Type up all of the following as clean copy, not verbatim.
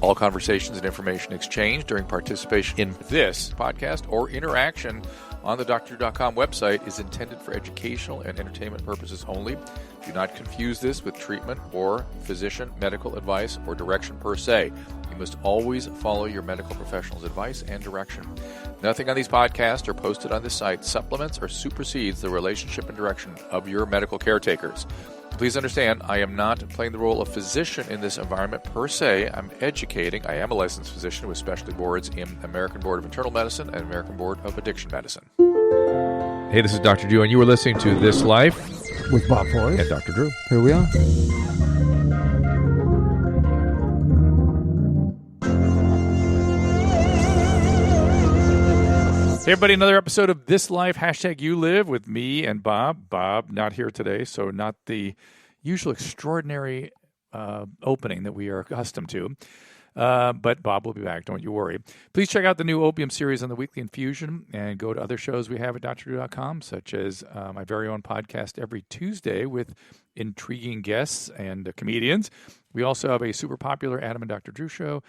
All conversations and information exchanged during participation in this podcast or interaction on the DrDrew.com website is intended for educational and entertainment purposes only. Do not confuse this with treatment or physician medical advice or direction per se. You must always follow your medical professional's advice and direction. Nothing on these podcasts or posted on this site supplements or supersedes the relationship and direction of your medical caretakers. Please understand, I am not playing the role of physician in this environment per se. I'm educating. I am a licensed physician with specialty boards in American Board of Internal Medicine and American Board of Addiction Medicine. Hey, this is Dr. Drew, and you are listening to This Life with Bob Forrest and Dr. Drew. Here we are. Hey everybody, another episode of This Life, #YouLive with me and Bob. Bob, not here today, so not the usual extraordinary opening that we are accustomed to. But Bob will be back, don't you worry. Please check out the new Opium series on the Weekly Infusion and go to other shows we have at DrDrew.com, such as my very own podcast every Tuesday with intriguing guests and comedians. We also have a super popular Adam and Dr. Drew show.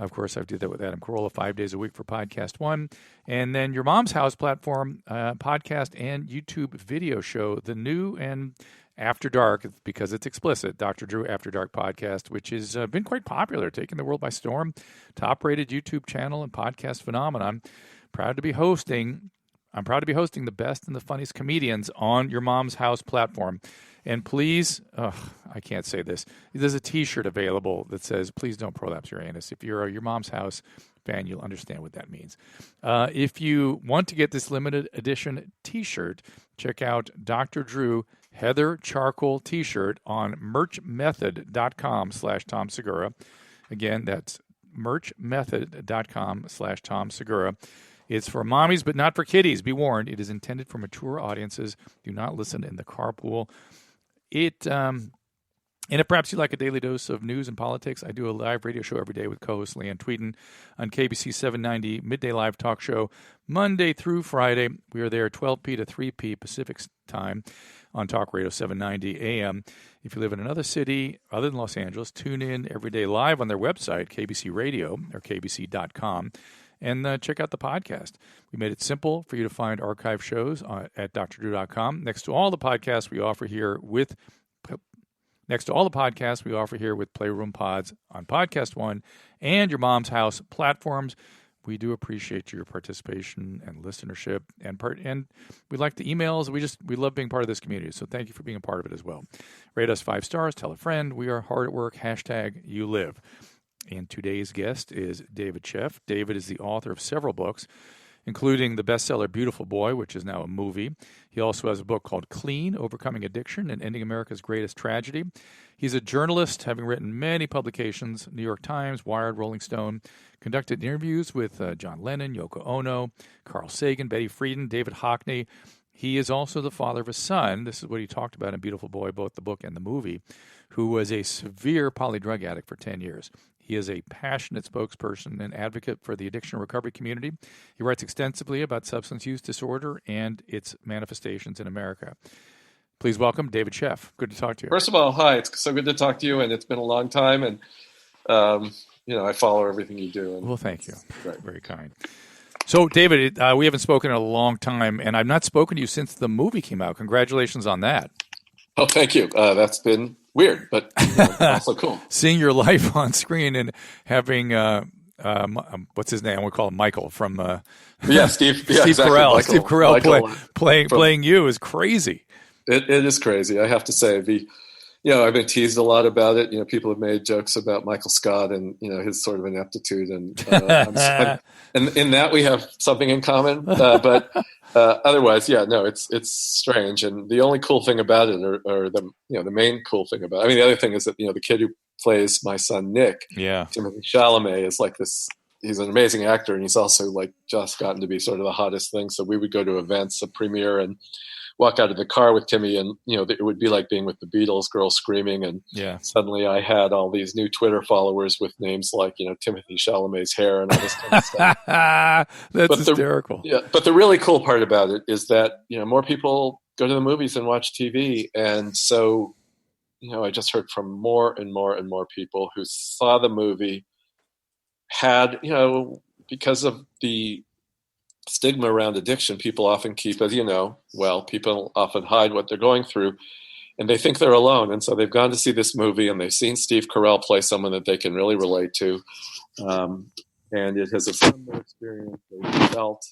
Of course, I did that with Adam Carolla 5 days a week for Podcast One. And then your mom's house platform, podcast and YouTube video show, the new and After Dark, because it's explicit, Dr. Drew After Dark podcast, which has been quite popular, taking the world by storm. Top-rated YouTube channel and podcast phenomenon. I'm proud to be hosting the best and the funniest comedians on your mom's house platform. And please, I can't say this. There's a T-shirt available that says, please don't prolapse your anus. If you're a Your Mom's House fan, you'll understand what that means. If you want to get this limited edition T-shirt, check out Dr. Drew Heather Charcoal T-shirt on merchmethod.com/Tom Segura. Again, that's merchmethod.com/Tom Segura. It's for mommies, but not for kiddies. Be warned, it is intended for mature audiences. Do not listen in the carpool. And if perhaps you like a daily dose of news and politics, I do a live radio show every day with co-host Leanne Tweeden on KBC 790 Midday Live Talk Show, Monday through Friday. We are there 12p to 3p Pacific time on Talk Radio 790 AM. If you live in another city other than Los Angeles, tune in every day live on their website, KBC Radio or kbc.com. And check out the podcast. We made it simple for you to find archive shows at DrDrew.com. Next to all the podcasts we offer here with Playroom Pods on Podcast One and your Mom's House platforms. We do appreciate your participation and listenership, and we like the emails. We love being part of this community. So thank you for being a part of it as well. Rate us 5 stars. Tell a friend. We are hard at work. #YouLive. And today's guest is David Sheff. David is the author of several books, including the bestseller Beautiful Boy, which is now a movie. He also has a book called Clean, Overcoming Addiction and Ending America's Greatest Tragedy. He's a journalist, having written many publications, New York Times, Wired, Rolling Stone, conducted interviews with John Lennon, Yoko Ono, Carl Sagan, Betty Friedan, David Hockney. He is also the father of a son. This is what he talked about in Beautiful Boy, both the book and the movie, who was a severe polydrug addict for 10 years. He is a passionate spokesperson and advocate for the addiction recovery community. He writes extensively about substance use disorder and its manifestations in America. Please welcome David Sheff. Good to talk to you. First of all, hi. It's so good to talk to you, and it's been a long time. And I follow everything you do. Well, thank you. Right. Very kind. So, David, we haven't spoken in a long time, and I've not spoken to you since the movie came out. Congratulations on that. Oh, thank you. That's been weird, but also cool. Seeing your life on screen and having what's his name? We call him Michael from Steve. Yeah, Steve exactly. Carell. Steve Carell playing you is crazy. It is crazy. I have to say, I've been teased a lot about it. People have made jokes about Michael Scott and his sort of ineptitude, and and in that we have something in common. But otherwise, it's strange. And the only cool thing about it, or the main cool thing about it, the other thing is that the kid who plays my son Nick, Timothy Chalamet, is like this. He's an amazing actor, and he's also like just gotten to be sort of the hottest thing. So we would go to events, a premiere, and walk out of the car with Timmy, and it would be like being with the Beatles, girls screaming, and suddenly I had all these new Twitter followers with names like Timothy Chalamet's hair and all this kind of stuff. That's hysterical. But the really cool part about it is that more people go to the movies and watch TV, and so I just heard from more and more and more people who saw the movie had, because of the stigma around addiction, people often keep, as people often hide what they're going through, and they think they're alone. And so they've gone to see this movie, and they've seen Steve Carell play someone that they can really relate to. And it has affirmed their experience. They've felt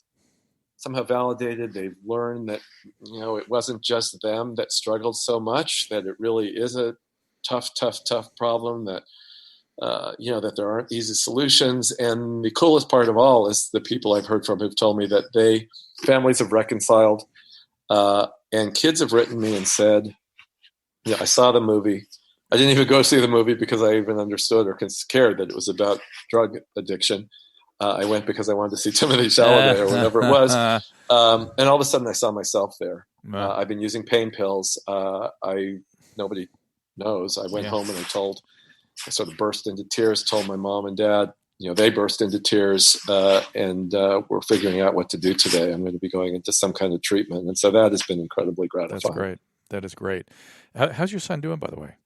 somehow validated. They've learned that, it wasn't just them that struggled so much, that it really is a tough problem, that, that there aren't easy solutions. And the coolest part of all is the people I've heard from who've told me that families have reconciled, and kids have written me and said, I saw the movie. I didn't even go see the movie because I even understood or cared that it was about drug addiction. I went because I wanted to see Timothée Chalamet or whatever it was. And all of a sudden I saw myself there. I've been using pain pills. Nobody knows. I went home and I sort of burst into tears, told my mom and dad, they burst into tears, and we're figuring out what to do today. I'm going to be going into some kind of treatment. And so that has been incredibly gratifying. That's great. That is great. How's your son doing, by the way?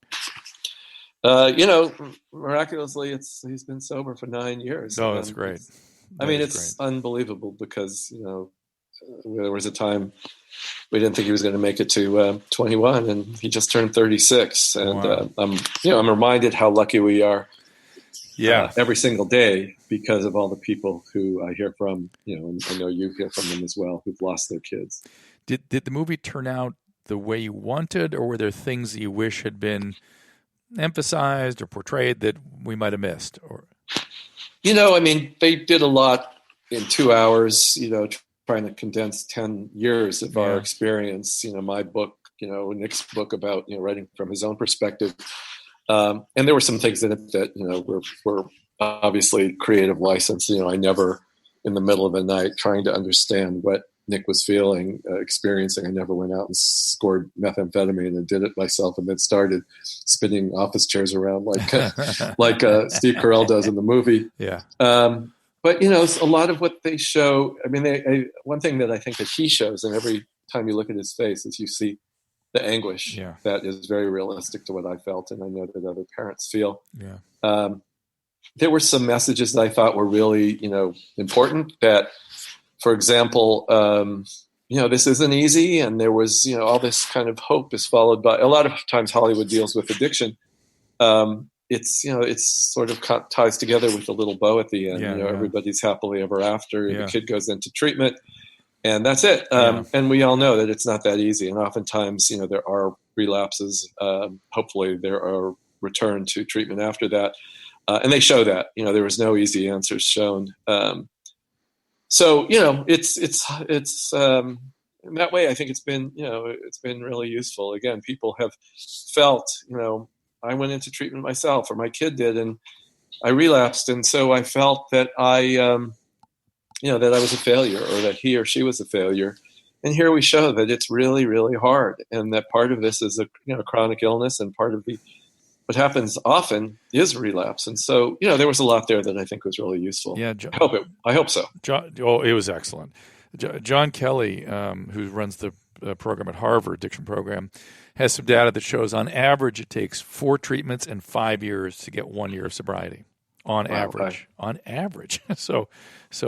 Miraculously, he's been sober for 9 years. Oh, that's great. It's unbelievable because, there was a time we didn't think he was going to make it to 21, and he just turned 36. And wow. I'm reminded how lucky we are. Every single day because of all the people who I hear from, and I know you hear from them as well, who've lost their kids. Did the movie turn out the way you wanted, or were there things that you wish had been emphasized or portrayed that we might have missed? Or they did a lot in 2 hours, trying to condense 10 years of our experience. My book, Nick's book about, writing from his own perspective. And there were some things in it that, were obviously creative license. I never, in the middle of the night, trying to understand what Nick was feeling, experiencing, I never went out and scored methamphetamine and did it myself and then started spinning office chairs around like Steve Carell does in the movie. Yeah. But, a lot of what they show, one thing that I think that he shows, and every time you look at his face, is you see the anguish that is very realistic to what I felt, and I know that other parents feel. Yeah. There were some messages that I thought were really, important. That, for example, this isn't easy, and there was, all this kind of hope is followed by a lot of times Hollywood deals with addiction. It's sort of ties together with a little bow at the end. Everybody's happily ever after. The kid goes into treatment, and that's it. And we all know that it's not that easy. And oftentimes, there are relapses. Hopefully, there are return to treatment after that. And they show that. There was no easy answers shown. So it's in that way. I think it's been really useful. Again, people have felt I went into treatment myself, or my kid did, and I relapsed, and so I felt that I that I was a failure, or that he or she was a failure. And here we show that it's really, really hard, and that part of this is a chronic illness, and part of what happens often is relapse. And so, there was a lot there that I think was really useful. Yeah, I hope so. It was excellent. John Kelly, who runs the program at Harvard, addiction program, has some data that shows on average it takes 4 treatments and 5 years to get 1 year of sobriety. On average. So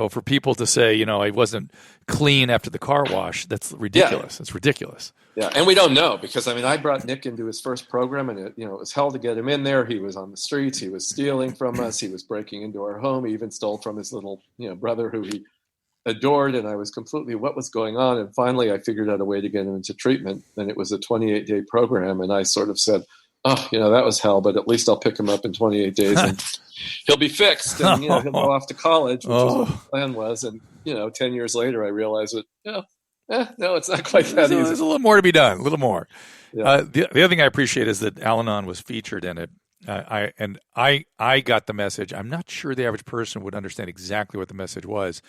for people to say, I wasn't clean after the car wash, that's ridiculous. It's ridiculous. Yeah, and we don't know because, I brought Nick into his first program, and it was hell to get him in there. He was on the streets. He was stealing from us. He was breaking into our home. He even stole from his little, brother who he adored, and I was completely, what was going on? And finally, I figured out a way to get him into treatment, and it was a 28-day program, and I sort of said, that was hell, but at least I'll pick him up in 28 days, and he'll be fixed, and he'll go off to college, which was what the plan was. And 10 years later, I realized that no, it's not quite that easy. There's a little more to be done. A little more. Yeah. The other thing I appreciate is that Al-Anon was featured in it. I got the message. I'm not sure the average person would understand exactly what the message was.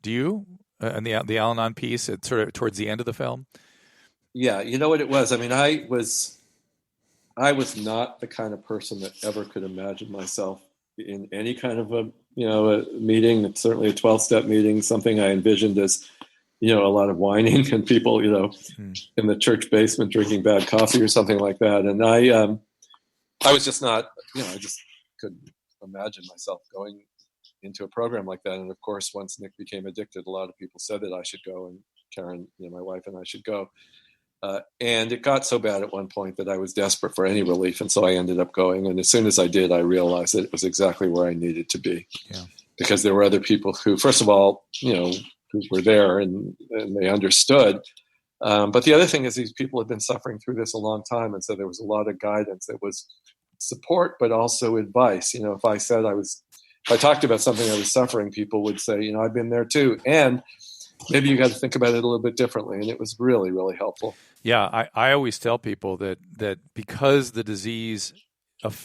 Do you? And the Al-Anon piece, it's sort of towards the end of the film. Yeah, you know what it was. I was not the kind of person that ever could imagine myself in any kind of a meeting. It's certainly a 12-step meeting, something I envisioned as, a lot of whining and people, in the church basement drinking bad coffee or something like that. And I was just not, I just couldn't imagine myself going into a program like that. And of course, once Nick became addicted, a lot of people said that I should go, and Karen, my wife, and I should go. And it got so bad at one point that I was desperate for any relief. And so I ended up going. And as soon as I did, I realized that it was exactly where I needed to be. Yeah. Because there were other people who, first of all, who were there and they understood. But the other thing is these people had been suffering through this a long time. And so there was a lot of guidance. It was support, but also advice. If I talked about something I was suffering, people would say, I've been there too. And maybe you got to think about it a little bit differently. And it was really, really helpful. Yeah. I always tell people that because the disease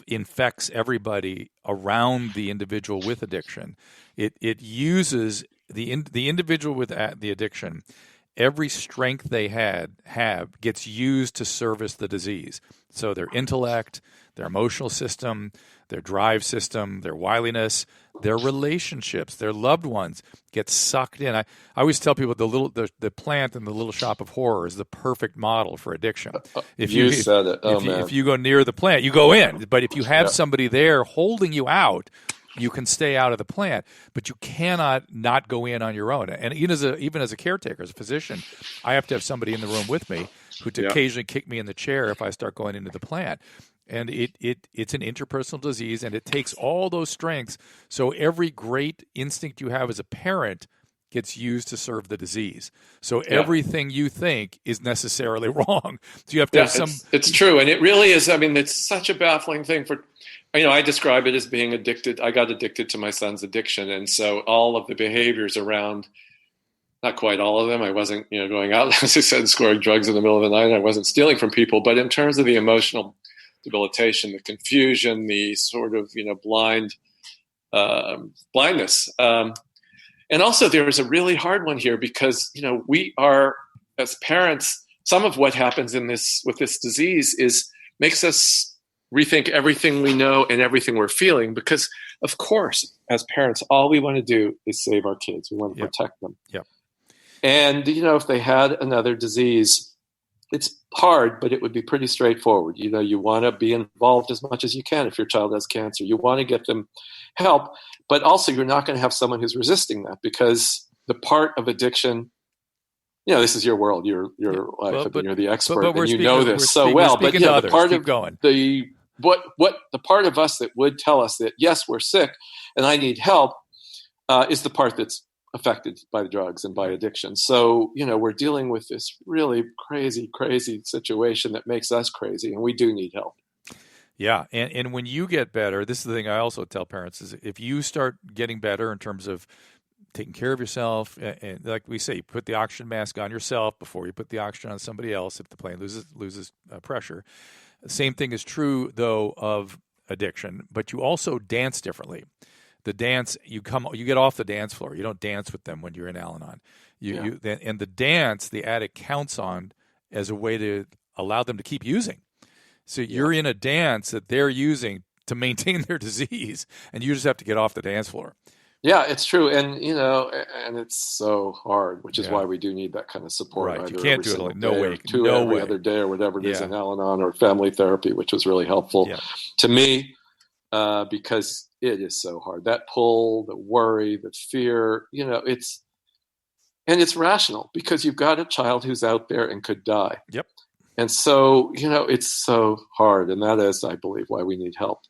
infects everybody around the individual with addiction, it uses the individual with the addiction. Every strength they have gets used to service the disease. So their intellect, their emotional system, their drive system, their wiliness, their relationships, their loved ones get sucked in. I always tell people the plant in the Little Shop of Horrors is the perfect model for addiction. If you said it, if you go near the plant, you go in. But if you have somebody there holding you out, you can stay out of the plant, but you cannot not go in on your own. And even as a caretaker, as a physician, I have to have somebody in the room with me who occasionally kick me in the chair if I start going into the plant. And it's an interpersonal disease, and it takes all those strengths. So every great instinct you have as a parent gets used to serve the disease. So everything you think is necessarily wrong. So you have to have some. It's true, and it really is. I mean, it's such a baffling thing for. I describe it as being addicted. I got addicted to my son's addiction. And so all of the behaviors around, not quite all of them, I wasn't, going out, as I said, scoring drugs in the middle of the night. I wasn't stealing from people. But in terms of the emotional debilitation, the confusion, the sort of, blindness. And also there is a really hard one here because, we are, as parents, some of what happens with this disease makes us rethink everything we know and everything we're feeling, because of course, as parents, all we want to do is save our kids. We want to protect them. Yep. And, if they had another disease, it's hard, but it would be pretty straightforward. You want to be involved as much as you can. If your child has cancer, you want to get them help, but also you're not going to have someone who's resisting that, because the part of addiction, this is your world, your life, and you're the expert, and you know this so well. But the part of the part of us that would tell us that yes, we're sick and I need help is the part that's affected by the drugs and by addiction. So we're dealing with this really crazy situation that makes us crazy, and we do need help. Yeah, and when you get better, this is the thing I also tell parents, is if you start getting better in terms of taking care of yourself, and like we say, you put the oxygen mask on yourself before you put the oxygen on somebody else if the plane loses pressure. The same thing is true, though, of addiction, but you also dance differently. The dance, you get off the dance floor. You don't dance with them when you're in Al-Anon. And the dance, the addict counts on as a way to allow them to keep using. So you're in a dance that they're using to maintain their disease, and you just have to get off the dance floor. Yeah, it's true. And, and it's so hard, which is why we do need that kind of support. Right. You can't do it like every other day or whatever it is in Al-Anon, or family therapy, which was really helpful to me because it is so hard. That pull, the worry, the fear, it's rational because you've got a child who's out there and could die. Yep. And so, it's so hard. And that is, I believe, why we need help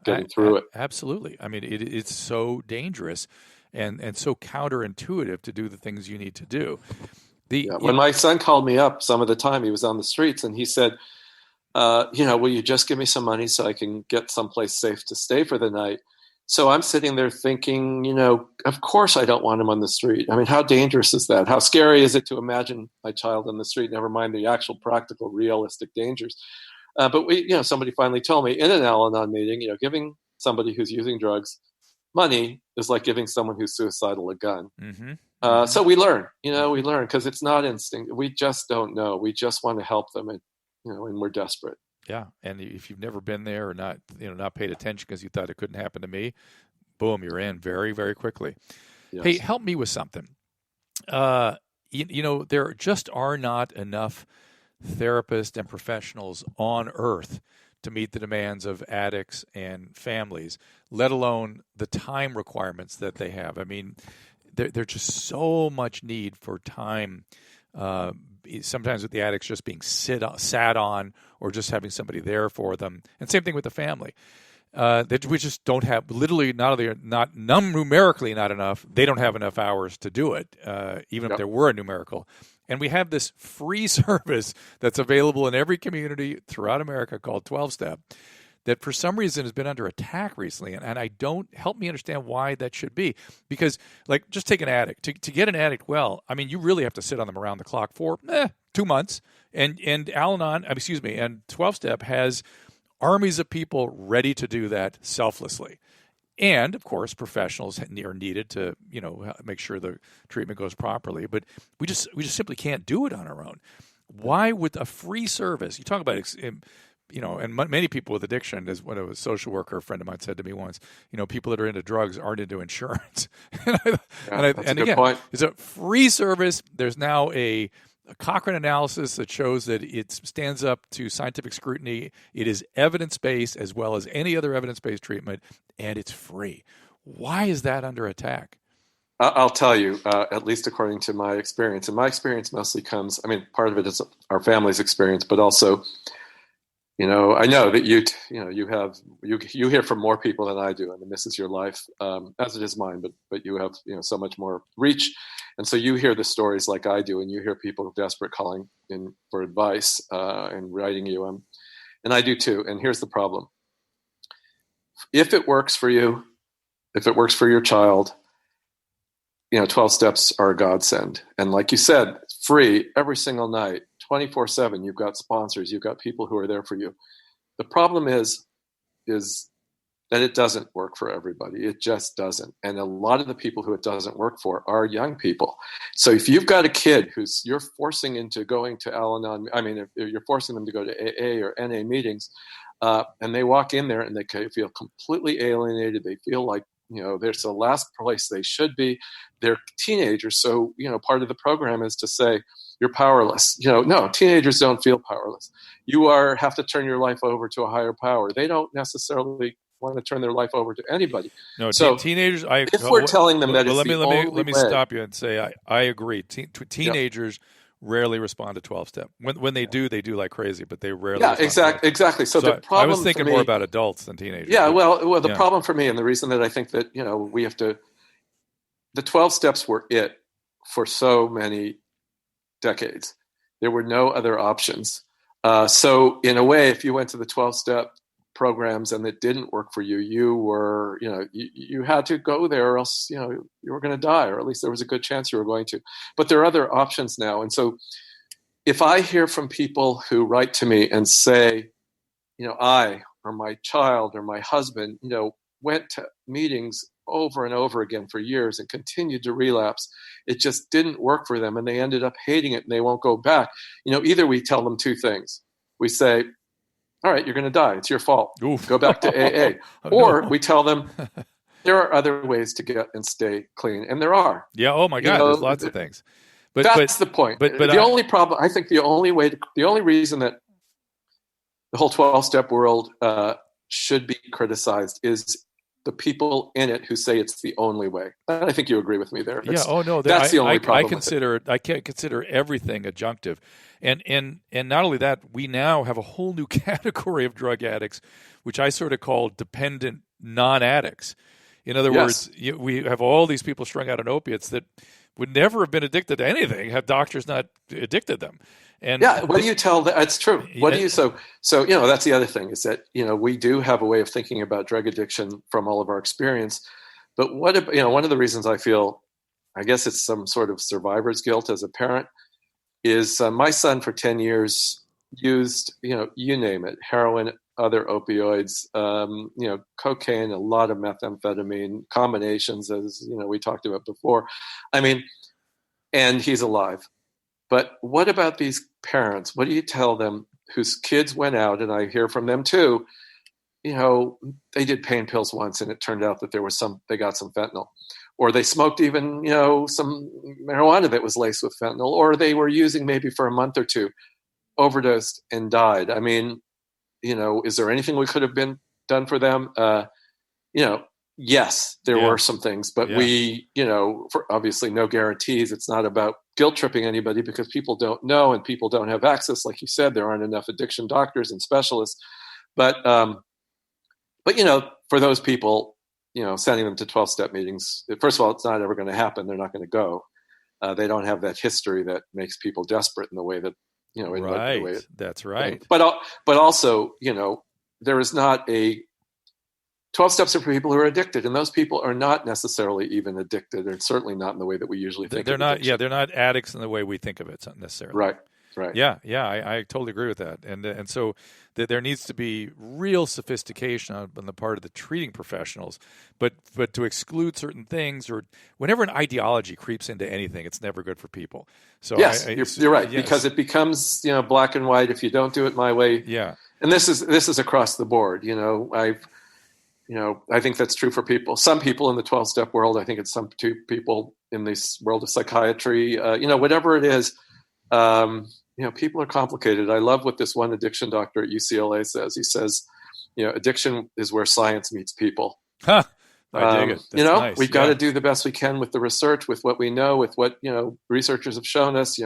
getting through it. Absolutely. I mean, it's so dangerous and so counterintuitive to do the things you need to do. When my son called me up some of the time, he was on the streets, and he said, will you just give me some money so I can get someplace safe to stay for the night? So I'm sitting there thinking, of course I don't want him on the street. I mean, how dangerous is that? How scary is it to imagine my child on the street, never mind the actual practical, realistic dangers? But somebody finally told me in an Al-Anon meeting, giving somebody who's using drugs money is like giving someone who's suicidal a gun. Mm-hmm. So we learn because it's not instinct. We just don't know. We just want to help them, and we're desperate. Yeah, and if you've never been there or not paid attention because you thought it couldn't happen to me, boom, you're in very, very quickly. Yes. Hey, help me with something. There just are not enough therapists and professionals on earth to meet the demands of addicts and families. let alone the time requirements that they have. I mean, there's just so much need for time. Sometimes with the addicts just being sat on, or just having somebody there for them, and same thing with the family. That we just don't have, literally not numerically not enough. They don't have enough hours to do it, even if there were a numerical. And we have this free service that's available in every community throughout America called 12-Step that for some reason has been under attack recently. And I don't, help me understand why that should be. Because, like, just take an addict. To get an addict well, I mean, you really have to sit on them around the clock for 2 months. And Al-Anon, and 12-Step has armies of people ready to do that selflessly. And, of course, professionals are needed to, make sure the treatment goes properly. But we just simply can't do it on our own. Why would a free service, you talk about, and many people with addiction, as what a social worker friend of mine said to me once, people that are into drugs aren't into insurance. That's a good point. It's a free service. There's now a Cochrane analysis that shows that it stands up to scientific scrutiny. It is evidence-based as well as any other evidence-based treatment, and it's free. Why is that under attack? I'll tell you, at least according to my experience, and my experience mostly comes, part of it is our family's experience, but also, I know that you hear from more people than I do. I mean, this is your life, as it is mine, but you have, so much more reach. And so you hear the stories like I do, and you hear people desperate calling in for advice, and writing you. And I do too. And here's the problem. If it works for you, if it works for your child, 12 steps are a godsend. And like you said, it's free every single night, 24/7. You've got sponsors, you've got people who are there for you. The problem is that it doesn't work for everybody. It just doesn't. And a lot of the people who it doesn't work for are young people. So if you've got a kid you're forcing into going to Al-Anon, if you're forcing them to go to AA or NA meetings, and they walk in there and they feel completely alienated. They feel like, there's the last place they should be. They're teenagers. So, part of the program is to say, you're powerless. No, teenagers don't feel powerless. You have to turn your life over to a higher power. They don't necessarily want to turn their life over to anybody. No, so teenagers. If we're telling them that, let me stop you and say I agree. Teenagers rarely respond to 12-step. When they do like crazy, but they rarely. Yeah, exactly. So the problem. I was thinking more about adults than teenagers. Yeah, well, the problem for me, and the reason that I think that we have to, the 12 steps were it for so many decades. There were no other options. So in a way, if you went to the 12-step programs and it didn't work for you, you were, you had to go there, or else, you were going to die, or at least there was a good chance you were going to. But there are other options now. And so if I hear from people who write to me and say, I or my child or my husband, went to meetings over and over again for years and continued to relapse, it just didn't work for them, and they ended up hating it and they won't go back. Either we tell them two things. We say, all right, you're going to die. It's your fault. Oof. Go back to AA. Or we tell them there are other ways to get and stay clean. And there are. Yeah. Oh my God. There's lots of things. But that's the point. But the only problem, I think the only reason that the whole 12-step world should be criticized is the people in it who say it's the only way. And I think you agree with me there. That's the only problem. I can't consider everything adjunctive. And not only that, we now have a whole new category of drug addicts, which I sort of call dependent non-addicts. In other words, we have all these people strung out on opiates that would never have been addicted to anything had doctors not addicted them. And what do you tell that? It's true. What do you so that's the other thing, is that we do have a way of thinking about drug addiction from all of our experience. But one of the reasons I feel, I guess it's some sort of survivor's guilt as a parent, is my son for 10 years used, you name it, heroin, other opioids, cocaine, a lot of methamphetamine, combinations, as we talked about before. And he's alive. But what about these parents? What do you tell them whose kids went out, and I hear from them too, they did pain pills once and it turned out that they got some fentanyl. Or they smoked even, some marijuana that was laced with fentanyl, or they were using maybe for a month or two, overdosed and died. Is there anything we could have been done for them? yes, there Yeah. were some things, but Yeah. we, for obviously no guarantees. It's not about guilt tripping anybody because people don't know and people don't have access. Like you said, there aren't enough addiction doctors and specialists. But for those people, sending them to 12-step meetings, first of all, it's not ever going to happen. They're not going to go. They don't have that history that makes people desperate in the way that, Right. the way That's right. But also, there is not a 12 steps are for people who are addicted, and those people are not necessarily even addicted, and certainly not in the way that we usually think. They're of not. addiction. Yeah, they're not addicts in the way we think of it necessarily. Right. Yeah. I totally agree with that, and so there needs to be real sophistication on the part of the treating professionals, but to exclude certain things, or whenever an ideology creeps into anything, it's never good for people. So yes, you're right, yes. because it becomes black and white. If you don't do it my way, yeah, and this is across the board. I think that's true for people. Some people in the 12-step world. I think it's some people in this world of psychiatry. Whatever it is. People are complicated. I love what this one addiction doctor at UCLA says. He says, addiction is where science meets people. Huh. I dig it. That's nice. We've got to do the best we can with the research, with what we know, with what, researchers have shown us,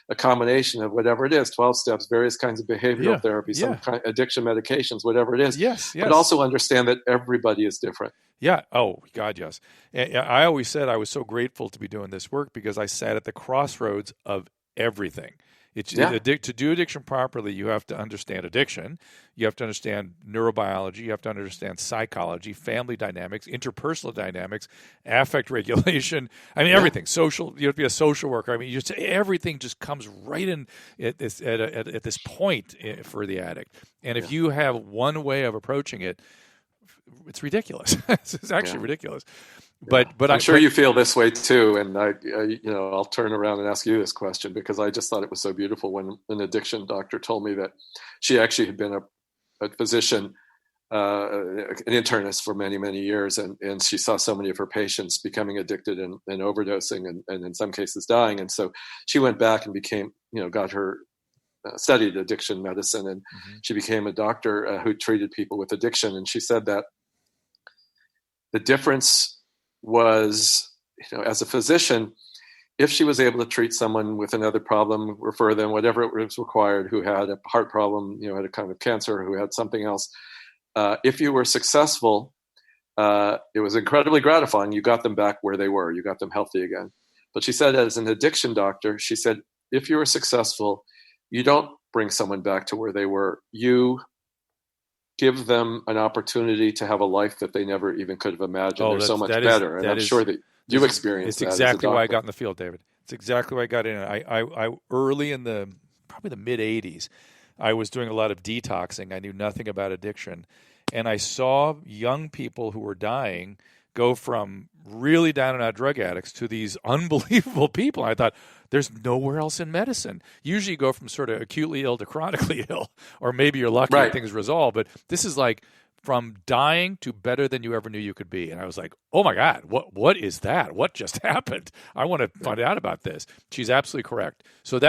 a combination of whatever it is, 12 steps, various kinds of behavioral therapy, some kind of addiction medications, whatever it is. Yes. But also understand that everybody is different. Yeah. Oh, God, yes. And I always said I was so grateful to be doing this work because I sat at the crossroads of everything. To do addiction properly, you have to understand addiction. You have to understand neurobiology. You have to understand psychology, family dynamics, interpersonal dynamics, affect regulation. I mean, everything. Social. You have to be a social worker. I mean, everything just comes right in at this point for the addict. And if you have one way of approaching it, it's ridiculous. It's actually ridiculous. But I'm sure you feel this way too, and I'll turn around and ask you this question because I just thought it was so beautiful when an addiction doctor told me that she actually had been a physician, an internist for many, many years, and she saw so many of her patients becoming addicted and overdosing and in some cases dying, and so she went back and became, got her studied addiction medicine, and she became a doctor who treated people with addiction, and she said that the difference was, as a physician, if she was able to treat someone with another problem, refer them, whatever it was required, who had a heart problem, had a kind of cancer, who had something else, if you were successful, it was incredibly gratifying. You got them back where they were. You got them healthy again. But she said, as an addiction doctor, she said, if you were successful, you don't bring someone back to where they were. You give them an opportunity to have a life that they never even could have imagined. They're so much better. And I'm sure that you experienced that. It's exactly why I got in the field, David. It's exactly why I got in. I early in probably the mid 80s, I was doing a lot of detoxing. I knew nothing about addiction. And I saw young people who were dying go from really down and out drug addicts to these unbelievable people. And I thought, there's nowhere else in medicine. Usually you go from sort of acutely ill to chronically ill, or maybe you're lucky and things resolve. But this is like from dying to better than you ever knew you could be. And I was like, oh my God, what is that? What just happened? I want to find out about this. She's absolutely correct. So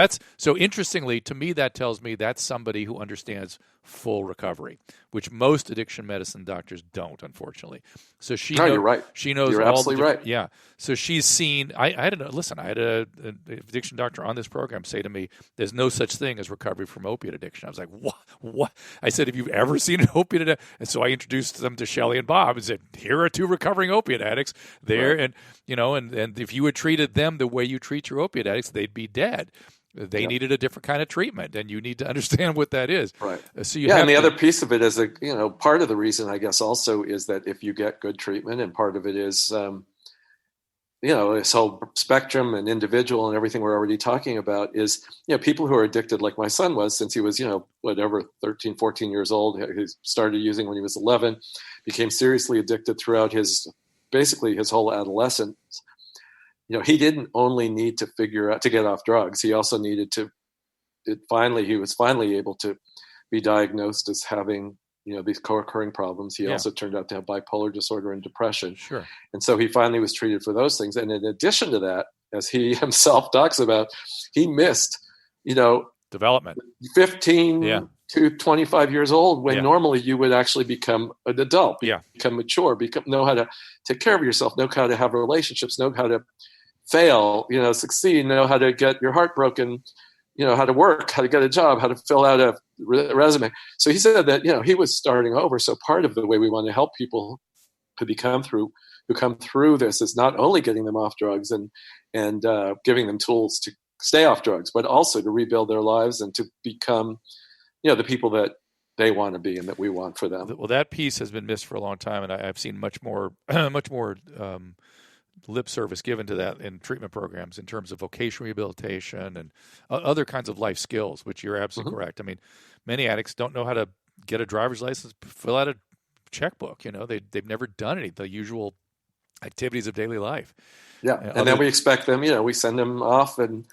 interestingly, to me, that tells me that's somebody who understands full recovery, which most addiction medicine doctors don't, unfortunately. So you're right. She knows you're all absolutely right. Yeah. So she's seen. I had an addiction doctor on this program say to me, "There's no such thing as recovery from opiate addiction." I was like, "What?" I said, "Have you ever seen an opiate addict?" And so I introduced them to Shelley and Bob and said, "Here are two recovering opiate addicts there, and if you had treated them the way you treat your opiate addicts, they'd be dead." They needed a different kind of treatment, and you need to understand what that is. Right. So and the other piece of it is part of the reason, I guess, also is that if you get good treatment, and part of it is, this whole spectrum and individual and everything we're already talking about is, people who are addicted, like my son was, since he was, 13, 14 years old. He started using when he was 11, became seriously addicted throughout his whole adolescence. He didn't only need to figure out to get off drugs. He also needed to. He was finally able to be diagnosed as having these co-occurring problems. He also turned out to have bipolar disorder and depression. Sure. And so he finally was treated for those things. And in addition to that, as he himself talks about, he missed, development, 15, to 25 years old when Yeah. normally you would actually become an adult, Yeah. become mature, know how to take care of yourself, know how to have relationships, know how to fail, succeed, know how to get your heart broken, how to work, how to get a job, how to fill out a resume. So he said that, he was starting over. So part of the way we want to help people who come through this is not only getting them off drugs and giving them tools to stay off drugs, but also to rebuild their lives and to become, the people that they want to be and that we want for them. Well, that piece has been missed for a long time, and I've seen much more lip service given to that in treatment programs in terms of vocational rehabilitation and other kinds of life skills, which you're absolutely correct. I mean, many addicts don't know how to get a driver's license, fill out a checkbook. They've never done any the usual activities of daily life. Yeah, and then we expect them. We send them off and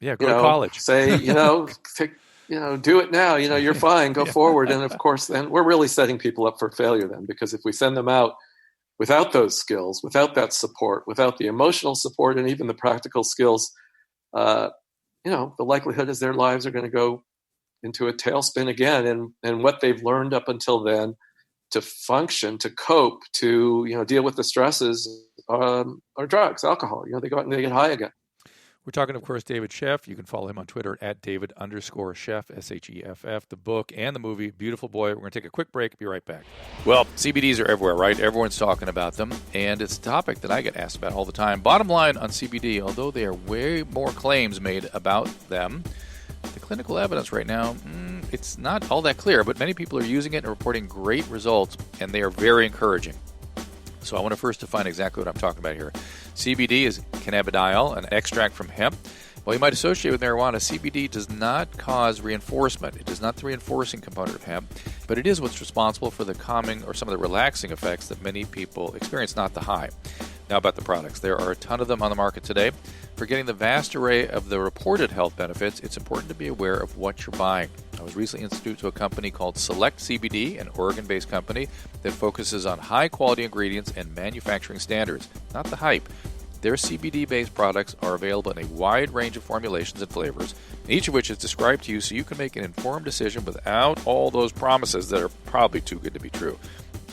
go to college. Say, do it now. You're fine. Go forward. And of course, then we're really setting people up for failure. Then, because if we send them out without those skills, without that support, without the emotional support, and even the practical skills, the likelihood is their lives are going to go into a tailspin again. And what they've learned up until then to function, to cope, to deal with the stresses are drugs, alcohol. They go out and they get high again. We're talking, of course, David Sheff. You can follow him on Twitter at David_Sheff, Sheff. The book and the movie, Beautiful Boy. We're going to take a quick break. Be right back. Well, CBDs are everywhere, right? Everyone's talking about them, and it's a topic that I get asked about all the time. Bottom line on CBD, although there are way more claims made about them, the clinical evidence right now, it's not all that clear, but many people are using it and reporting great results, and they are very encouraging. So I want to first define exactly what I'm talking about here. CBD is cannabidiol, an extract from hemp. While you might associate with marijuana, CBD does not cause reinforcement. It is not the reinforcing component of hemp, but it is what's responsible for the calming or some of the relaxing effects that many people experience, not the high. Now about the products. There are a ton of them on the market today. For getting the vast array of the reported health benefits, it's important to be aware of what you're buying. I was recently introduced to a company called Select CBD, an Oregon-based company that focuses on high-quality ingredients and manufacturing standards, not the hype. Their CBD-based products are available in a wide range of formulations and flavors, each of which is described to you so you can make an informed decision without all those promises that are probably too good to be true.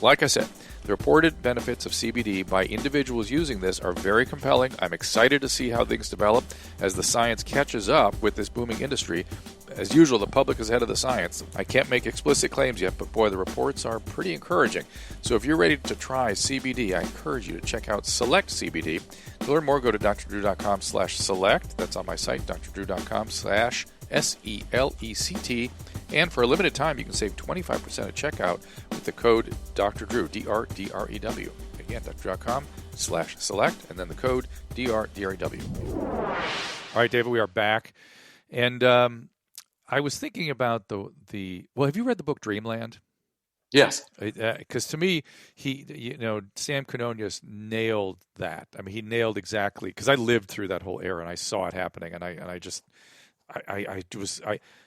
Like I said, the reported benefits of CBD by individuals using this are very compelling. I'm excited to see how things develop as the science catches up with this booming industry. As usual, the public is ahead of the science. I can't make explicit claims yet, but boy, the reports are pretty encouraging. So if you're ready to try CBD, I encourage you to check out Select CBD. To learn more, go to drdrew.com/select. That's on my site, drdrew.com/SELECT. And for a limited time, you can save 25% at checkout with the code DRDREW, DRDREW. Again, drdrew.com/select, and then the code DRDREW. All right, David, we are back. And I was thinking about the well, have you read the book Dreamland? Yes. Because to me, Sam Quinones nailed that. I mean, he nailed exactly, because I lived through that whole era and I saw it happening, and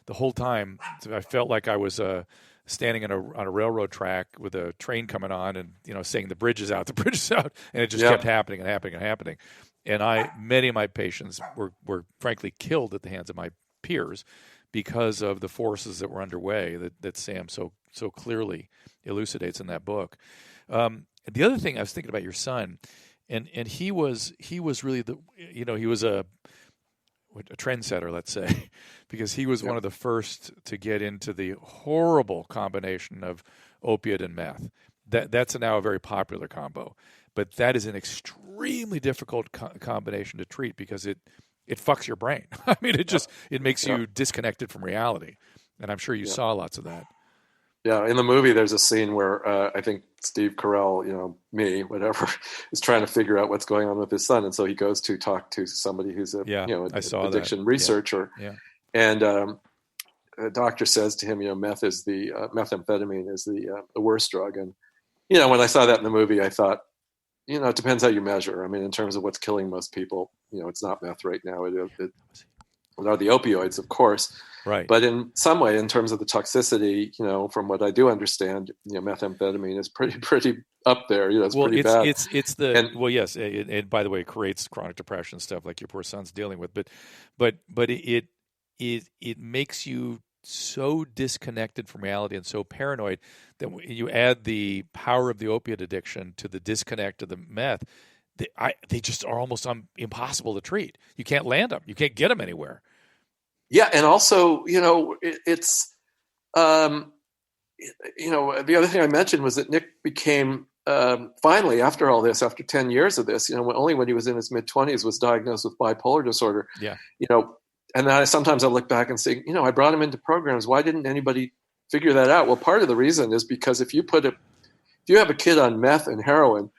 the whole time I felt like I was standing on a railroad track with a train coming on, and saying the bridge is out, and it just kept happening and happening and happening. And many of my patients were frankly killed at the hands of my peers because of the forces that were underway that Sam so clearly elucidates in that book. The other thing I was thinking about your son, and he was really he was a trendsetter, let's say, because he was one of the first to get into the horrible combination of opiate and meth. That's now a very popular combo, but that is an extremely difficult combination to treat because it fucks your brain. I mean, it makes you disconnected from reality, and I'm sure you saw lots of that. Yeah, in the movie, there's a scene where I think Steve Carell, me, whatever, is trying to figure out what's going on with his son, and so he goes to talk to somebody who's an addiction researcher, and a doctor says to him, methamphetamine is the worst drug, and when I saw that in the movie, I thought, it depends how you measure. I mean, in terms of what's killing most people, it's not meth right now. It are the opioids, of course. Right. But in some way, in terms of the toxicity, from what I do understand, methamphetamine is pretty up there. It's pretty bad. Yes. And by the way, it creates chronic depression stuff like your poor son's dealing with. But it makes you so disconnected from reality and so paranoid that when you add the power of the opiate addiction to the disconnect of the meth, they just are almost impossible to treat. You can't land them. You can't get them anywhere. Yeah, and also, it's the other thing I mentioned was that Nick became finally, after all this, after 10 years of this, only when he was in his mid-20s was diagnosed with bipolar disorder. Yeah. And then sometimes I look back and say, I brought him into programs. Why didn't anybody figure that out? Well, part of the reason is because if you have a kid on meth and heroin,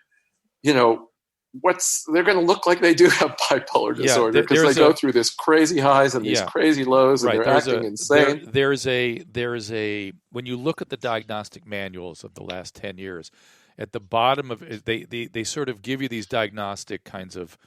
they're going to look like they do have bipolar disorder because they go through this crazy highs and these crazy lows, and they're acting insane. There's a when you look at the diagnostic manuals of the last 10 years, at the bottom of they sort of give you these diagnostic kinds of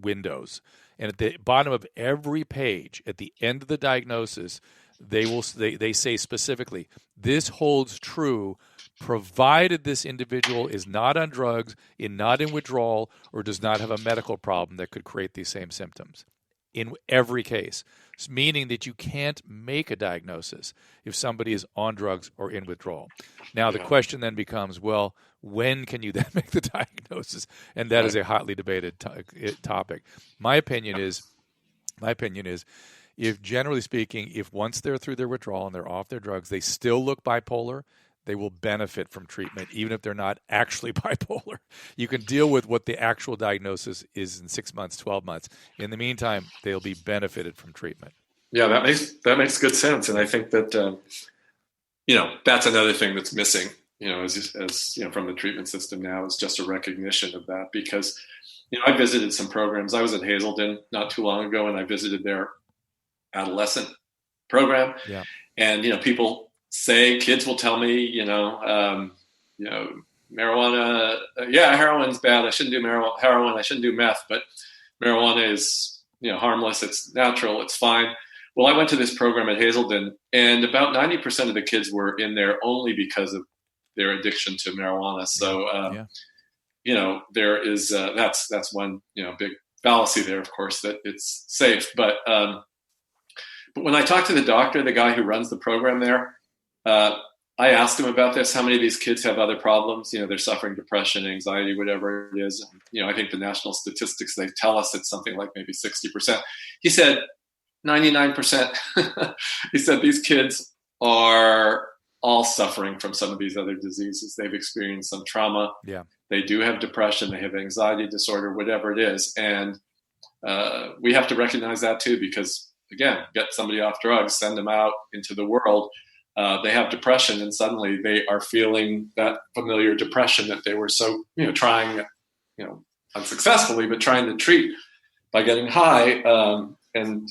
windows, and at the bottom of every page, at the end of the diagnosis, they say specifically, this holds true provided this individual is not on drugs, not in withdrawal, or does not have a medical problem that could create these same symptoms. In every case, meaning that you can't make a diagnosis if somebody is on drugs or in withdrawal. Now, the question then becomes, well, when can you then make the diagnosis? And that is a hotly debated topic. My opinion is, if generally speaking, if once they're through their withdrawal and they're off their drugs, they still look bipolar, they will benefit from treatment, even if they're not actually bipolar. You can deal with what the actual diagnosis is in 6 months, 12 months. In the meantime, they'll be benefited from treatment. Yeah, that makes good sense. And I think that, that's another thing that's missing, as from the treatment system now, is just a recognition of that. Because, I visited some programs. I was at Hazelden not too long ago, and I visited their adolescent program. Yeah. And, people say, kids will tell me, marijuana, heroin's bad. I shouldn't do heroin. I shouldn't do meth, but marijuana is, harmless. It's natural. It's fine. Well, I went to this program at Hazelden, and about 90% of the kids were in there only because of their addiction to marijuana. So, there is, that's one, big fallacy there, of course, that it's safe. But when I talked to the doctor, the guy who runs the program there, I asked him about this. How many of these kids have other problems? They're suffering depression, anxiety, whatever it is. I think the national statistics, they tell us it's something like maybe 60%. He said 99%. He said these kids are all suffering from some of these other diseases. They've experienced some trauma. Yeah. They do have depression. They have anxiety disorder, whatever it is. And we have to recognize that too, because again, get somebody off drugs, send them out into the world. They have depression, and suddenly they are feeling that familiar depression that they were so, trying, unsuccessfully, but trying to treat by getting high. And,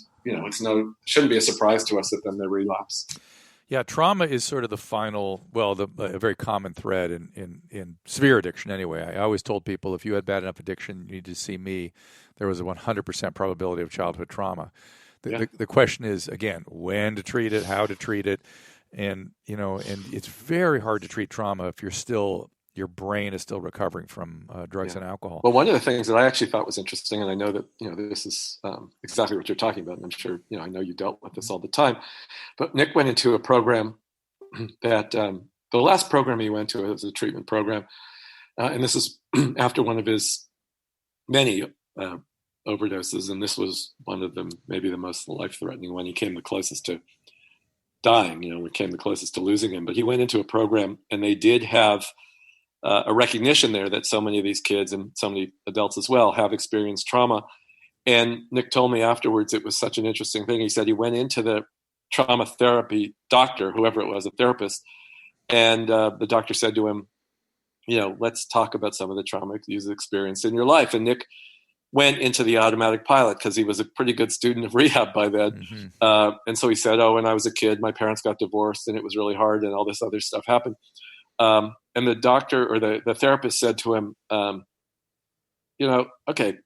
shouldn't be a surprise to us that then they relapse. Yeah, trauma is sort of the final, a very common thread in severe addiction anyway. I always told people, if you had bad enough addiction, you need to see me. There was a 100% probability of childhood trauma. The question is, again, when to treat it, how to treat it. And, and it's very hard to treat trauma if your brain is still recovering from drugs and alcohol. Well, one of the things that I actually thought was interesting, and I know that, this is exactly what you're talking about, and I'm sure, I know you dealt with this all the time, but Nick went into a program that the last program he went to was a treatment program. And this is after one of his many overdoses. And this was one of them, maybe the most life-threatening one. He came the closest to dying, we came the closest to losing him. But he went into a program, and they did have a recognition there that so many of these kids, and so many adults as well, have experienced trauma. And Nick told me afterwards, it was such an interesting thing. He said he went into the trauma therapy doctor, whoever it was, a therapist, and the doctor said to him, let's talk about some of the trauma you've experienced in your life. And Nick went into the automatic pilot because he was a pretty good student of rehab by then. Mm-hmm. And so he said, when I was a kid, my parents got divorced and it was really hard and all this other stuff happened. And the doctor or the therapist said to him, okay,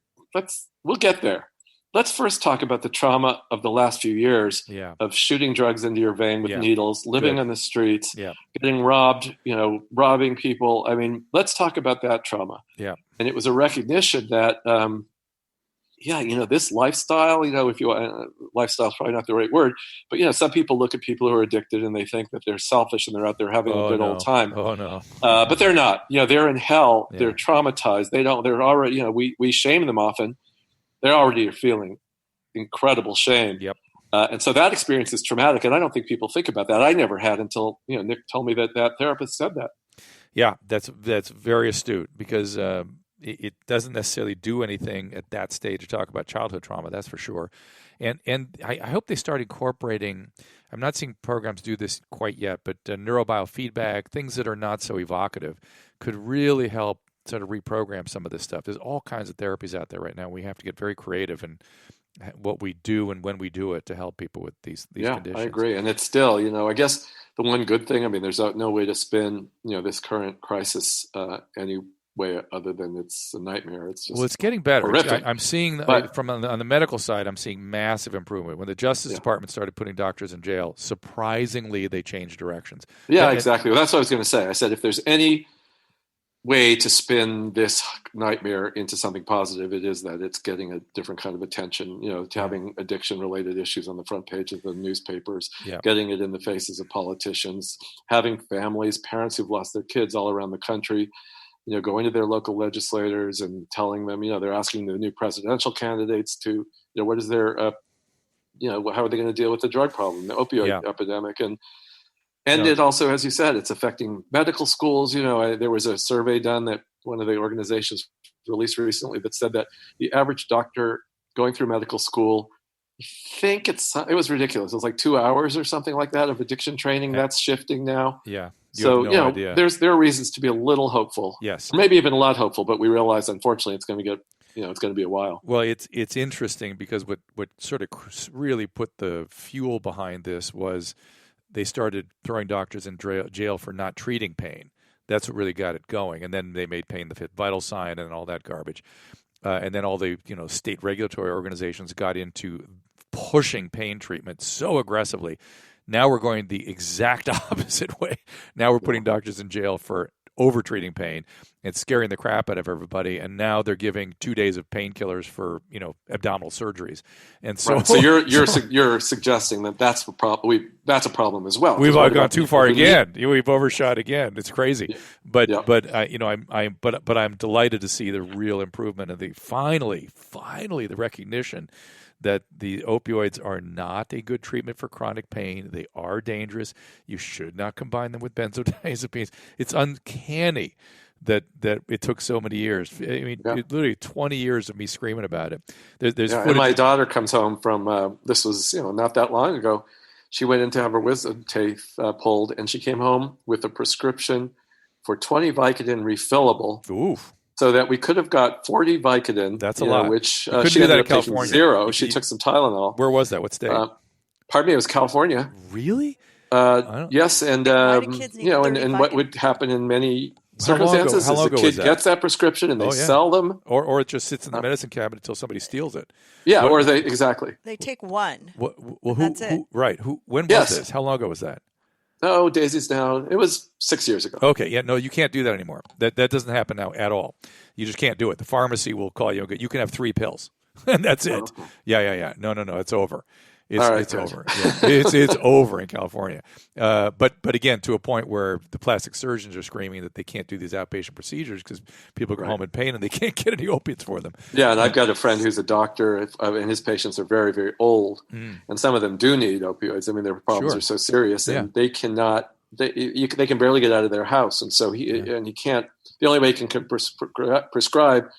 we'll get there. Let's first talk about the trauma of the last few years of shooting drugs into your vein with needles, living on the streets, getting robbed, robbing people. I mean, let's talk about that trauma. Yeah. And it was a recognition that, yeah, this lifestyle, if you lifestyle is probably not the right word, but some people look at people who are addicted and they think that they're selfish and they're out there having a good old time. Oh no. But they're not. They're in hell. Yeah. They're traumatized. They're already. We shame them often. They're already feeling incredible shame. Yep. And so that experience is traumatic, and I don't think people think about that. I never had until Nick told me that therapist said that. Yeah, that's very astute, because it doesn't necessarily do anything at that stage to talk about childhood trauma. That's for sure. And I hope they start incorporating. I'm not seeing programs do this quite yet, but neurobiofeedback, things that are not so evocative, could really help sort of reprogram some of this stuff. There's all kinds of therapies out there right now. We have to get very creative in what we do and when we do it to help people with these conditions. I agree. And it's still, I guess the one good thing, I mean, there's no way to spin, this current crisis any way other than it's a nightmare. It's just it's getting better. Horrific. I'm seeing on the medical side, I'm seeing massive improvement. When the Justice Department started putting doctors in jail, surprisingly, they changed directions. Yeah, exactly. Well, that's what I was going to say. I said, if there's any way to spin this nightmare into something positive, it is that it's getting a different kind of attention, having addiction-related issues on the front page of the newspapers, getting it in the faces of politicians, having families, parents who've lost their kids all around the country, going to their local legislators and telling them, they're asking the new presidential candidates to, what is their, how are they going to deal with the drug problem, the opioid epidemic, and it also, as you said, it's affecting medical schools. There was a survey done that one of the organizations released recently that said that the average doctor going through medical school, I think it was ridiculous. It was like 2 hours or something like that of addiction training. That's shifting now. Yeah. So, there are reasons to be a little hopeful. Yes. Or maybe even a lot hopeful, but we realize, unfortunately, it's going to it's going to be a while. Well, it's interesting because what sort of really put the fuel behind this was they started throwing doctors in jail for not treating pain. That's what really got it going. And then they made pain the fifth vital sign and all that garbage. And then all the state regulatory organizations got into pushing pain treatment so aggressively. Now we're going the exact opposite way. Now we're putting doctors in jail for over-treating pain and scaring the crap out of everybody. And now they're giving 2 days of painkillers for abdominal surgeries. And so, right. So you're suggesting that that's a problem. That's a problem as well. We've all gone too far again. We've overshot again. It's crazy. But I'm delighted to see the real improvement and finally the recognition that the opioids are not a good treatment for chronic pain. They are dangerous. You should not combine them with benzodiazepines. It's uncanny that it took so many years. I mean, literally 20 years of me screaming about it. There's and my daughter comes home from, this was not that long ago. She went in to have her wisdom teeth pulled, and she came home with a prescription for 20 Vicodin refillable. Oof. So that we could have got 40 Vicodin. That's a lot. Which she ended that up in California. Taking 0. She took some Tylenol. Where was that? What state? Pardon me, it was California. Really? Yes, and and what would happen in many circumstances is the kid gets that prescription and they sell them, or it just sits in the medicine cabinet until somebody steals it. Yeah, or they take one. Well, that's it. When was this? How long ago was that? Oh, Daisy's down. It was 6 years ago. Okay, yeah, no, you can't do that anymore. That doesn't happen now at all. You just can't do it. The pharmacy will call you and go, you can have 3 pills, and that's it. Yeah. No, it's over. It's over. Yeah. It's over in California. But again, to a point where the plastic surgeons are screaming that they can't do these outpatient procedures because people go home in pain and they can't get any opiates for them. Yeah, and I've got a friend who's a doctor, and his patients are very, very old, and some of them do need opioids. I mean, their problems are so serious, and they cannot. They can barely get out of their house, and so he can't. The only way he can prescribe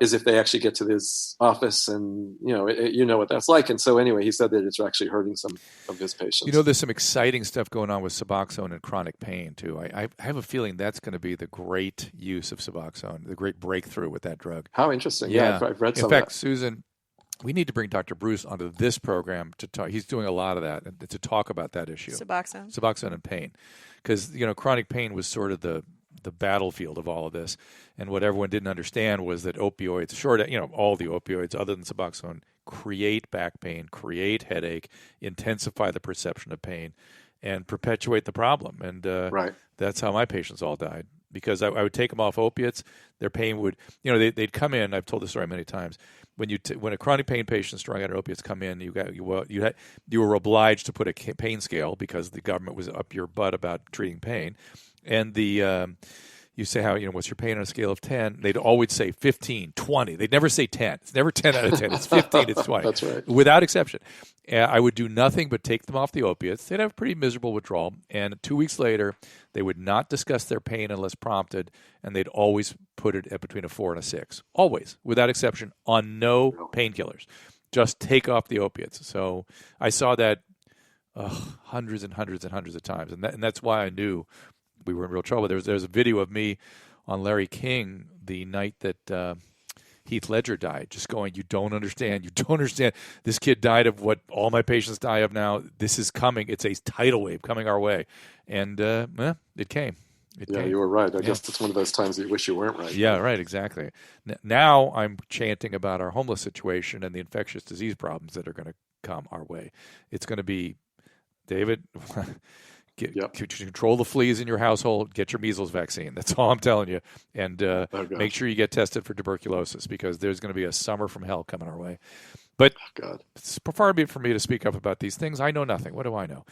is if they actually get to his office, and what that's like. And so anyway, he said that it's actually hurting some of his patients. There's some exciting stuff going on with Suboxone and chronic pain too. I have a feeling that's going to be the great use of Suboxone, the great breakthrough with that drug. How interesting! Yeah, I've read some. In fact, Susan, we need to bring Dr. Bruce onto this program to talk. He's doing a lot of that to talk about that issue. Suboxone and pain, because chronic pain was sort of the battlefield of all of this, and what everyone didn't understand was that opioids, all the opioids other than Suboxone, create back pain, create headache, intensify the perception of pain, and perpetuate the problem. And that's how my patients all died. because I would take them off opiates. Their pain would, they'd come in. I've told this story many times. When a chronic pain patient strung out on opiates come in, you were obliged to put a pain scale because the government was up your butt about treating pain, and you say what's your pain on a scale of 10? They'd always say 15, 20. They'd never say 10. It's never 10 out of 10. It's 15. It's 20. That's right. Without exception. I would do nothing but take them off the opiates. They'd have pretty miserable withdrawal. And 2 weeks later, they would not discuss their pain unless prompted, and they'd always put it at between a 4 and a 6. Always, without exception, on no painkillers. Just take off the opiates. So I saw that hundreds and hundreds and hundreds of times. And that's why I knew we were in real trouble. There's a video of me on Larry King the night that Heath Ledger died, just going, you don't understand. This kid died of what all my patients die of now. This is coming. It's a tidal wave coming our way. And it came. You were right. I guess it's one of those times that you wish you weren't right. Yeah, right, exactly. Now I'm chanting about our homeless situation and the infectious disease problems that are going to come our way. It's going to be, David... Control the fleas in your household. Get your measles vaccine. That's all I'm telling you. And make sure you get tested for tuberculosis because there's going to be a summer from hell coming our way. But it's far be it for me to speak up about these things. I know nothing. What do I know?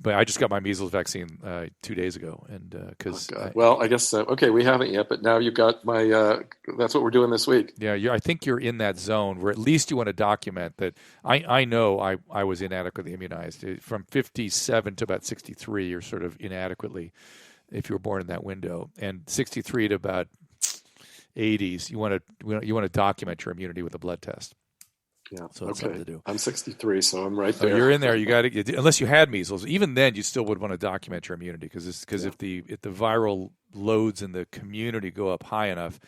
But I just got my measles vaccine 2 days ago, and because I guess okay, we haven't yet, but now you've got my. That's what we're doing this week. Yeah, I think you're in that zone where at least you want to document that. I know I was inadequately immunized from 57 to about 63. You're sort of inadequately if you were born in that window, and 63 to about 80s. You want to document your immunity with a blood test. Yeah. So that's something to do. I'm 63, so I'm right there. Oh, you're in there. You got to, unless you had measles. Even then, you still would want to document your immunity because if the viral loads in the community go up high enough,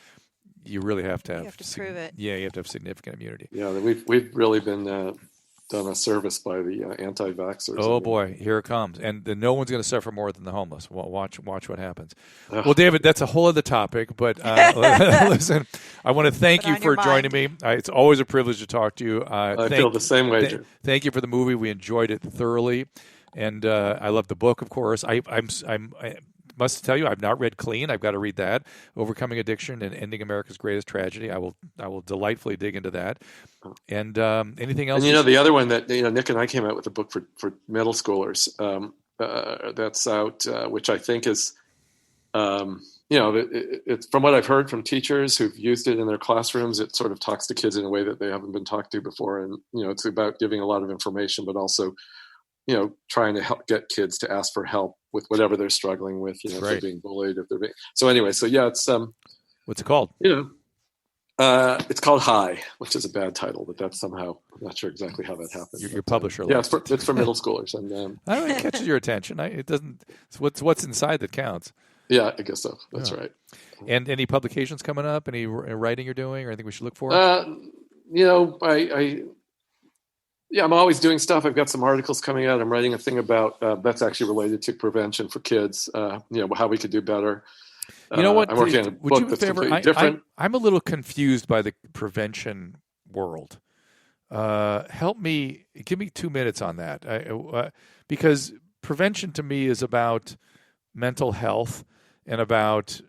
you really have to have. You have to prove it. Yeah, you have to have significant immunity. Yeah, we've really been done a service by the anti-vaxxers. Oh boy, here it comes, and no one's going to suffer more than the homeless. Watch what happens. Well, David, that's a whole other topic, but listen, I want to thank you for joining me. It's always a privilege to talk to you. I feel the same way, Jim. Thank you for the movie. We enjoyed it thoroughly, and I love the book, of course. I must tell you, I've not read Clean. I've got to read that. Overcoming Addiction and Ending America's Greatest Tragedy. I will delightfully dig into that. And anything else? And the other one that Nick and I came out with a book for middle schoolers that's out, which I think is, it's from what I've heard from teachers who've used it in their classrooms. It sort of talks to kids in a way that they haven't been talked to before, and it's about giving a lot of information, but also trying to help get kids to ask for help with whatever they're struggling with, if they're being bullied, if they're being... So anyway, it's... What's it called? It's called High, which is a bad title, but that's somehow... I'm not sure exactly how that happened. Your publisher... Yeah, it's for middle schoolers. And I don't know, it catches your attention. It doesn't... It's what's inside that counts. Yeah, I guess so. That's right. And any publications coming up? Any writing you're doing or anything we should look for? I'm always doing stuff. I've got some articles coming out. I'm writing a thing about that's actually related to prevention for kids. How we could do better. You know what? I'm working on a book that's completely different. I'm a little confused by the prevention world. Help me. Give me 2 minutes on that, because prevention to me is about mental health and about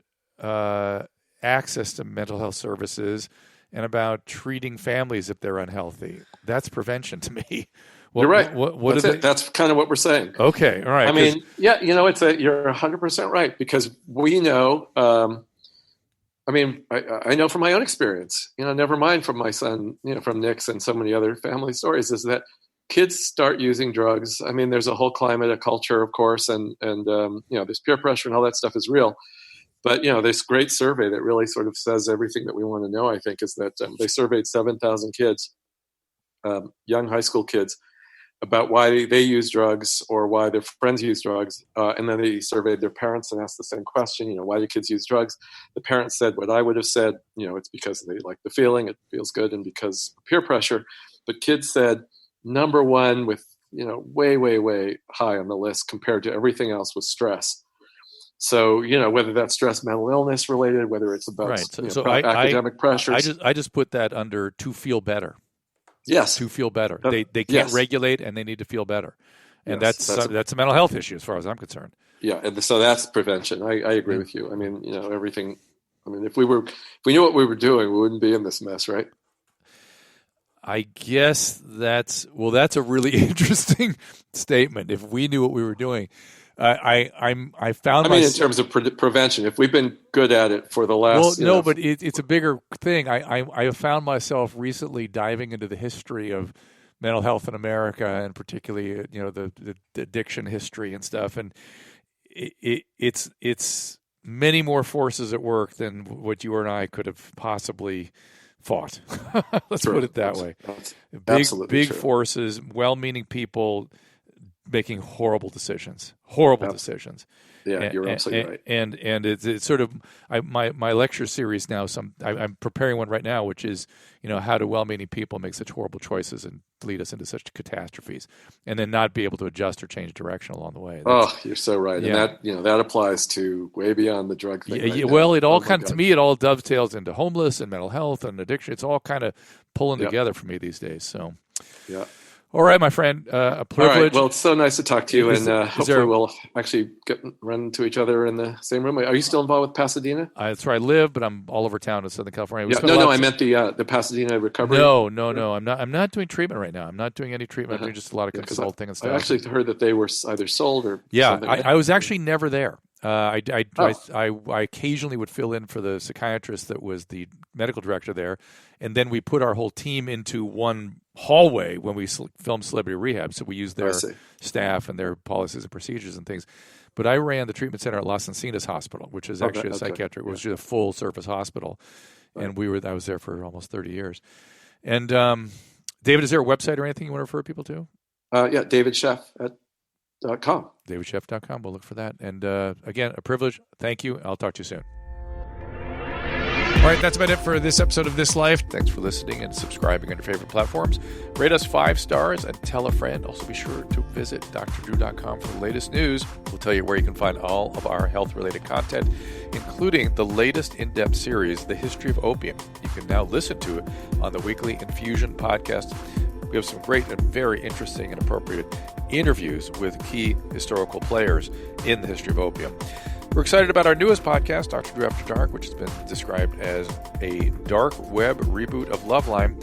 access to mental health services and about treating families if they're unhealthy. That's prevention to me. You're right. That's kind of what we're saying. Okay, all right. I mean, you're 100% right, because we know, I know from my own experience, never mind from my son, from Nick's and so many other family stories, is that kids start using drugs. I mean, there's a whole climate, a culture, of course, and there's peer pressure and all that stuff is real. But, this great survey that really sort of says everything that we want to know, I think, is that they surveyed 7,000 kids, young high school kids, about why they use drugs or why their friends use drugs. And then they surveyed their parents and asked the same question, why do kids use drugs? The parents said what I would have said, it's because they like the feeling, it feels good, and because of peer pressure. But kids said number one with, way, way, way high on the list compared to everything else was stress. So, whether that's stress, mental illness related, whether it's about academic pressures. I just put that under to feel better. Yes. To feel better. They can't regulate and they need to feel better. And Yes, that's a mental health issue as far as I'm concerned. Yeah, and so that's prevention. I agree with you. I mean, everything. I mean, if we knew what we were doing, we wouldn't be in this mess, right? I guess that's a really interesting statement. If we knew what we were doing, I found. I mean, in terms of prevention, if we've been good at it for the last. Well, no, but it's a bigger thing. I have found myself recently diving into the history of mental health in America, and particularly the addiction history and stuff, and it's many more forces at work than what you and I could have possibly fought. Let's put it that way. That's big true. Forces, well-meaning people making horrible decisions. Decisions. Yeah, you're absolutely right. And it's sort of my lecture series now. I'm preparing one right now, which is how do well-meaning people make such horrible choices and lead us into such catastrophes, and then not be able to adjust or change direction along the way. You're so right, and that applies to way beyond the drug thing. Well, it all to me, it all dovetails into homeless and mental health and addiction. It's all kind of pulling together for me these days. So, yeah. All right, my friend, a privilege. All right. Well, it's so nice to talk to you, and hopefully we'll actually run into each other in the same room. Are you still involved with Pasadena? That's where I live, but I'm all over town in Southern California. I meant the Pasadena recovery. No. I'm not doing treatment right now. I'm not doing any treatment. I'm doing just a lot of consulting and stuff. I actually heard that they were either sold or something. I was actually never there. I occasionally would fill in for the psychiatrist that was the medical director there, and then we put our whole team into one hallway when we filmed Celebrity Rehab, so we used their staff and their policies and procedures and things. But I ran the treatment center at Las Encinas Hospital, which is actually a psychiatric, it was just a full service hospital, and I was there for almost 30 years. And David, is there a website or anything you want to refer people to? David Sheff .com. DavidSheff.com. We'll look for that. And again, a privilege. Thank you. I'll talk to you soon. All right, that's about it for this episode of This Life. Thanks for listening and subscribing on your favorite platforms. Rate us 5 stars and tell a friend. Also, be sure to visit drdrew.com for the latest news. We'll tell you where you can find all of our health-related content, including the latest in-depth series, The History of Opium. You can now listen to it on the weekly Infusion podcast. We have some great and very interesting and appropriate interviews with key historical players in the history of opium. We're excited about our newest podcast, Dr. Drew After Dark, which has been described as a dark web reboot of Loveline.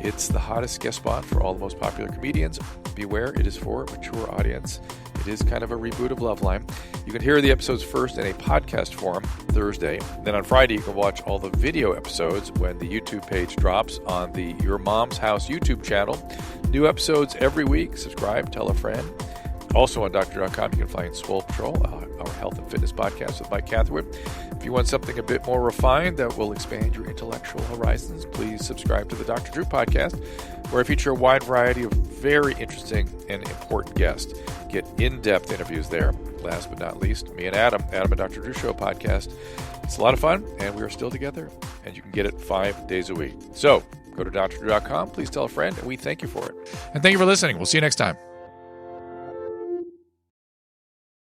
It's the hottest guest spot for all the most popular comedians. Beware, it is for a mature audience. It is kind of a reboot of Loveline. You can hear the episodes first in a podcast form Thursday. Then on Friday, you can watch all the video episodes when the YouTube page drops on the Your Mom's House YouTube channel. New episodes every week. Subscribe, tell a friend. Also on Doctor.com, you can find Swole Patrol, our health and fitness podcast with Mike Catherwood. If you want something a bit more refined that will expand your intellectual horizons, please subscribe to the Dr. Drew podcast, where I feature a wide variety of very interesting and important guests. Get in-depth interviews there. Last but not least, me and Adam and Dr. Drew Show podcast. It's a lot of fun, and we are still together, and you can get it 5 days a week. So go to drdrew.com, please tell a friend, and we thank you for it. And thank you for listening. We'll see you next time.